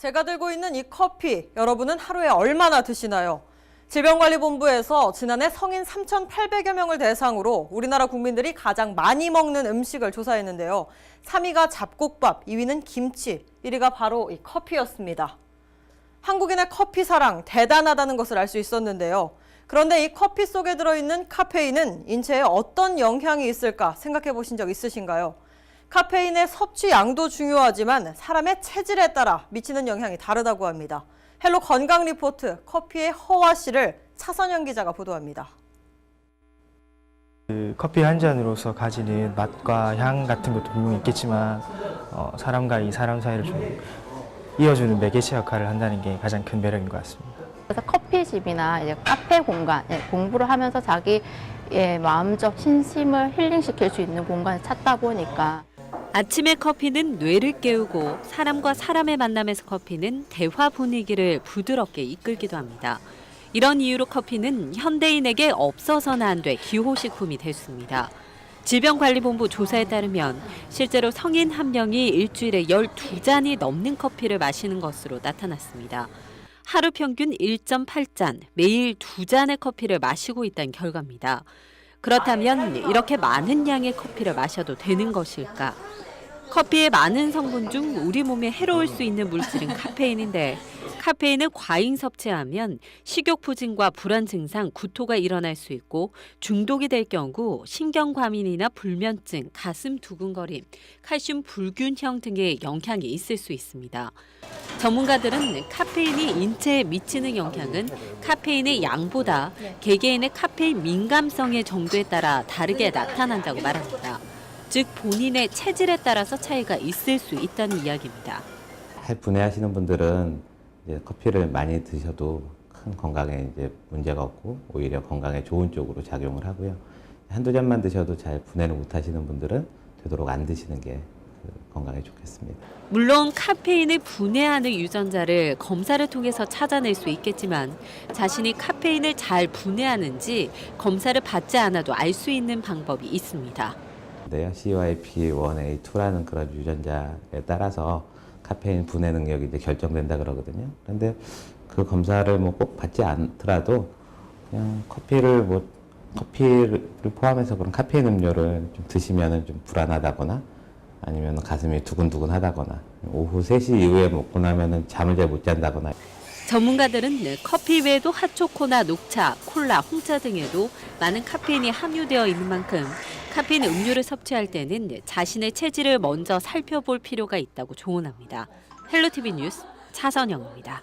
제가 들고 있는 이 커피, 여러분은 하루에 얼마나 드시나요? 질병관리본부에서 지난해 성인 3,800여 명을 대상으로 우리나라 국민들이 가장 많이 먹는 음식을 조사했는데요. 3위가 잡곡밥, 2위는 김치, 1위가 바로 이 커피였습니다. 한국인의 커피 사랑 대단하다는 것을 알 수 있었는데요. 그런데 이 커피 속에 들어있는 카페인은 인체에 어떤 영향이 있을까 생각해 보신 적 있으신가요? 카페인의 섭취 양도 중요하지만 사람의 체질에 따라 미치는 영향이 다르다고 합니다. 헬로 건강 리포트 커피의 허와 씨를 차선영 기자가 보도합니다. 커피 한 잔으로서 가지는 맛과 향 같은 것도 분명히 있겠지만 사람과 이 사람 사이를 좀 이어주는 매개체 역할을 한다는 게 가장 큰 매력인 것 같습니다. 그래서 커피집이나 이제 카페 공간, 공부를 하면서 자기의 마음적 신심을 힐링시킬 수 있는 공간을 찾다 보니까 아침의 커피는 뇌를 깨우고 사람과 사람의 만남에서 커피는 대화 분위기를 부드럽게 이끌기도 합니다. 이런 이유로 커피는 현대인에게 없어서는 안 돼 기호식품이 됐습니다. 질병관리본부 조사에 따르면 실제로 성인 한 명이 일주일에 12잔이 넘는 커피를 마시는 것으로 나타났습니다. 하루 평균 1.8잔, 매일 2잔의 커피를 마시고 있다는 결과입니다. 그렇다면 이렇게 많은 양의 커피를 마셔도 되는 것일까? 커피의 많은 성분 중 우리 몸에 해로울 수 있는 물질은 카페인인데 카페인을 과잉 섭취하면 식욕부진과 불안 증상, 구토가 일어날 수 있고 중독이 될 경우 신경과민이나 불면증, 가슴 두근거림, 칼슘 불균형 등의 영향이 있을 수 있습니다. 전문가들은 카페인이 인체에 미치는 영향은 카페인의 양보다 개개인의 카페인 민감성의 정도에 따라 다르게 나타난다고 말합니다. 즉 본인의 체질에 따라서 차이가 있을 수 있다는 이야기입니다. 잘 분해하시는 분들은 이제 커피를 많이 드셔도 큰 건강에 이제 문제가 없고 오히려 건강에 좋은 쪽으로 작용을 하고요. 한두 잔만 드셔도 잘 분해를 못 하시는 분들은 되도록 안 드시는 게 건강에 좋겠습니다. 물론 카페인을 분해하는 유전자를 검사를 통해서 찾아낼 수 있겠지만 자신이 카페인을 잘 분해하는지 검사를 받지 않아도 알 수 있는 방법이 있습니다. CYP1A2라는 그런 유전자에 따라서 카페인 분해 능력이 이제 결정된다 그러거든요. 그런데 그 검사를 뭐 꼭 받지 않더라도 그냥 커피를 포함해서 그런 카페인 음료를 좀 드시면은 좀 불안하다거나 아니면 가슴이 두근두근하다거나 오후 3시 이후에 먹고 나면은 잠을 잘 못 잔다거나. 전문가들은 커피 외에도 핫초코나 녹차, 콜라, 홍차 등에도 많은 카페인이 함유되어 있는 만큼 카페인 음료를 섭취할 때는 자신의 체질을 먼저 살펴볼 필요가 있다고 조언합니다. 헬로티비 뉴스 차선영입니다.